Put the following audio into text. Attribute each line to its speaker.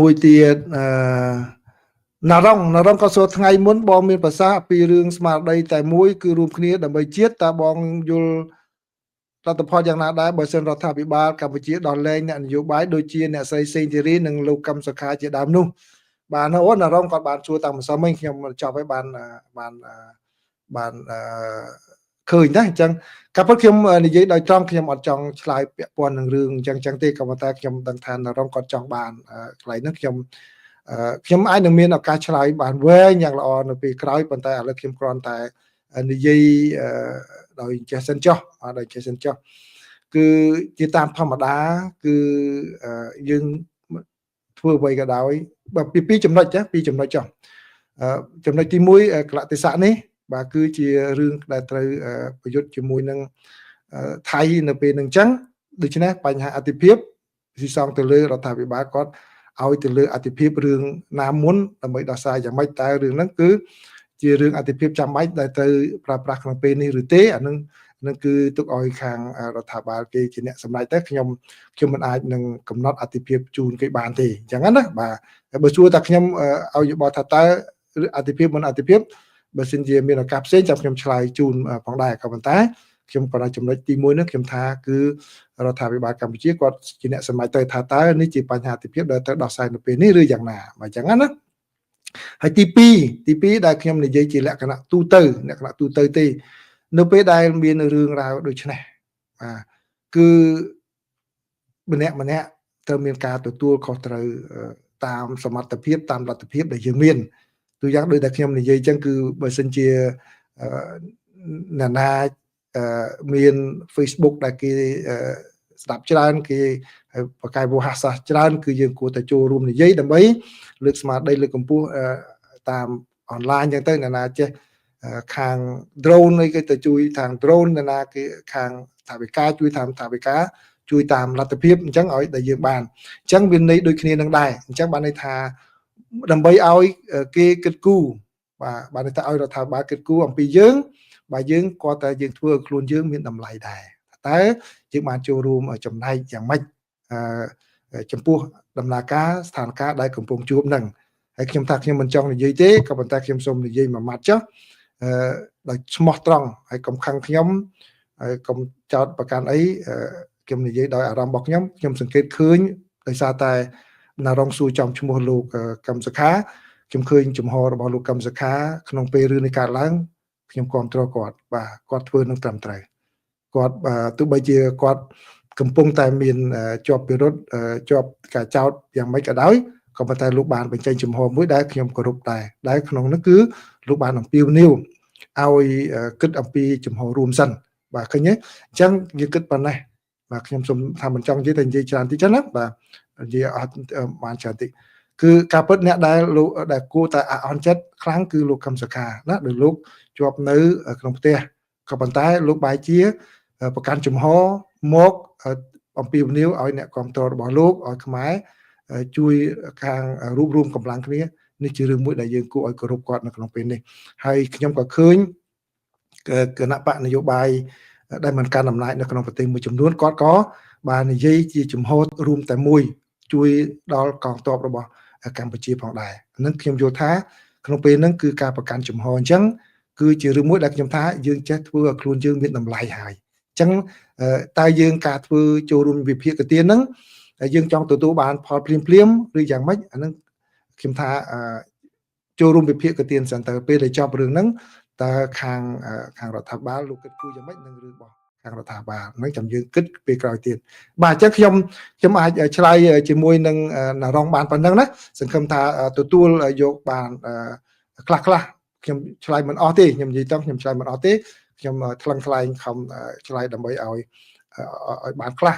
Speaker 1: មួយទៀតណារងក៏សួរថ្ងៃមុនបងមានប្រសាសន៍ពីរឿងស្មារតីតែមួយគឺរួមគ្នាដើម្បីជាតិតើបងយល់រដ្ឋផលយ៉ាងណាដែរបើសិនរដ្ឋាភិបាលកម្ពុជាដោះលែងអ្នកនយោបាយដូចជាអ្នកស្រីសេងធីរីនិងលោកកឹមសុខាជាដើមនោះបាទអូណារងគាត់បានជួតាំងម្សិលមិញខ្ញុំចប់ឲ្យបានឃើញណាអញ្ចឹងកាលពិតខ្ញុំនិយាយដោយត្រង់ខ្ញុំអត់ចង់ឆ្លើយពាក់ព័ន្ធនឹងរឿងអញ្ចឹងទេក៏ប៉ុន្តែខ្ញុំដឹងថាណារងគាត់ចង់បានកន្លែងហ្នឹងខ្ញុំអាចនឹងមានឱកាសឆ្លើយបានវែងយ៉ាងល្អនៅពេលក្រោយប៉ុន្តែឥឡូវខ្ញុំគ្រាន់តែនិយាយដោយចេះសិនចុះគឺជាតាមធម្មតាគឺយើងធ្វើអ្វីក៏ដោយបើពីចំណុចពីចំណុចចុះចំណុចទី1កលៈទេសៈនេះបាទគឺជារឿងដែលត្រូវប្រយុទ្ធជាមួយនឹងថៃនៅពេលហ្នឹងអញ្ចឹងដូច្នេះបញ្ហាអធិភាពស៊ីសងទៅលើរដ្ឋាភិបាលគាត់ឲ្យទៅលើអធិភាពរឿងណាមុនដើម្បីដោះស្រាយយ៉ាងម៉េចតែរឿងហ្នឹងគឺជារឿងអធិភាពចាំបាច់ដែលត្រូវប្រើប្រាស់ក្នុងពេលនេះឬទេអានឹងគឺទុកឲ្យខាងរដ្ឋាភិបាលគេជាអ្នកសម្រេចទៅខ្ញុំមិនអាចនឹងកំណត់អធិភាពជូនគេបានទេអញ្ចឹងណាបាទបើសួរតែខ្ញុំឲ្យយោបល់ថាតើអធិភាពមិនអធិភាពបើសិនជាមានឱកាសផ្សេងចាំខ្ញុំឆ្លើយជូនផងដែរក៏ប៉ុន្តែខ្ញុំក៏ចំណុចទី1នេះខ្ញុំថាគឺរដ្ឋាភិបាលកម្ពុជាគាត់ជាអ្នកសម្រេចទៅថាតើនេះជាបញ្ហាអធិភាពដែលត្រូវដោះស្រាយនៅពេលនេះឬយ៉ាងណាបើអញ្ចឹងណាហើយទី2ដែលខ្ញុំនិយាយជាលក្ខណៈទូទៅទេនៅពេលដែលមានរឿងរ៉ាវដូចនេះបាទគឺម្នាក់ត្រូវមានការទទួលខុសត្រូវតាមសមត្ថភាពតាមលទ្ធភាពដែលយើងមានទូយ៉ាងដូចតែខ្ញុំនិយាយអញ្ចឹងគឺបើសិនជាណាមាន Facebook ដែលគេស្ដាប់ច្រើនគេបកកាយវោហាសាស្ត្រច្រើនគឺយើងគួរតែចូលរួមនិយាយដើម្បីលើកស្មារតីលើកកម្ពស់តាមអនឡាញអញ្ចឹងទៅណាចេះខាង drone អីគេទៅជួយខាង drone ណាគេខាងថាវិការជួយតាមថាវិការជួយតាមលទ្ធភាពអញ្ចឹងឲ្យតែយើងបានអញ្ចឹងវាន័យដូចគ្នានឹងដែរអញ្ចឹងបានន័យថាដើម្បីឲ្យគេគិតគូរបាទន័យថាឲ្យរដ្ឋាភិបាលគិតគូរអំពីយើងបើយើងគាត់តែយើងធ្វើឲ្យខ្លួនយើងមានតម្លៃដែរតែយើងបានចូលរួមចំណែកយ៉ាងម៉េចចំពោះដំណើរការស្ថានភាពដែលកំពុងជួបនឹងហើយខ្ញុំថាខ្ញុំមិនចង់និយាយទេក៏ប៉ុន្តែខ្ញុំសូមនិយាយមួយម៉ាត់ចុះដោយស្មោះត្រង់ហើយកុំខឹងខ្ញុំហើយកុំចោទប្រកាន់អីខ្ញុំនិយាយដោយអារម្មណ៍របស់ខ្ញុំសង្កេតឃើញដោយសារតែណារងសួរចំឈ្មោះលោកកឹមសុខាខ្ញុំឃើញចំហរបស់លោកកឹមសុខាក្នុងពេលរឿងនេះកើតឡើងខ្ញុំគ្រប់គ្រងគាត់បាទគាត់ធ្វើនឹងត្រឹមត្រូវគាត់ទោះបីជាគាត់កំពុងតែមានជាប់ពិរុទ្ធជាប់ការចោទយ៉ាងម៉េចក៏ដោយក៏ប៉ុន្តែលោកបានបញ្ចេញចំហមួយដែលខ្ញុំគោរពដែរក្នុងនោះគឺលោកបានអំពាវនាវឲ្យគិតអំពីចំហរួមសិនបាទឃើញទេអញ្ចឹងយើងគិតប៉ុណ្ណេះបាទខ្ញុំសូមថាមិនចង់និយាយតែនិយាយច្រើនតិចណាបាទនិយាយអត់បានច្រើនតិចគឺការពិតអ្នកដែលលោកដែលគួរតែអន់ចិត្តខ្លាំងគឺលោកកឹមសុខាណាដែលលោកជាប់នៅក្នុងផ្ទះក៏ប៉ុន្តែលោកបែរជាប្រកាន់ចំហមកអំពាវនាវឲ្យអ្នកគ្រប់គ្រងរបស់លោកឲ្យខ្មែរជួយខាងរួបរวมកម្លាំងគ្នានេះជារឿងមួយដែលយើងគួរឲ្យគោរពគាត់នៅក្នុងពេលនេះហើយខ្ញុំក៏ឃើញគណៈបកនយោបាយដែលមិនកាន់អំណាចនៅក្នុងប្រទេសមួយចំនួនគាត់ក៏បាននិយាយជាចំហរួមតែមួយជួយដល់កងទ័ពរបស់កម្ពុជាផងដែរនឹងខ្ញុំយល់ថាក្នុងពេលហ្នឹងគឺការប្រកាន់ចំហអញ្ចឹងគឺជារឿងមួយដែលខ្ញុំថាយើងចេះធ្វើឲ្យខ្លួនយើងមានតម្លៃហើយអញ្ចឹងតើយើងការធ្វើចូលរួមវិភាគទានហ្នឹងយើងចង់ទទួលបានផលភ្លាមឬយ៉ាងម៉េចអាហ្នឹងខ្ញុំថាចូលរួមវិភាគទានសិនតើពេលដែលចប់រឿងហ្នឹងតើខាងរដ្ឋាភិបាលលោកគិតគូរយ៉ាងម៉េចនឹងរឿងរបស់ខាងរដ្ឋាភិបាលហ្នឹងចាំយើងគិតពេលក្រោយទៀតបាទអញ្ចឹងខ្ញុំអាចឆ្លើយជាមួយនឹងណារងបានប៉ុណ្ណឹងណាសង្ឃឹមថាទទួលយកបានខ្លះខ្ញុំឆ្លើយមិនអស់ទេខ្ញុំនិយាយតខ្ញុំឆ្លើយមិនអស់ទេខ្ញុំថ្លឹងថ្លែងខំឆ្លើយដើម្បីឲ្យបានខ្លះ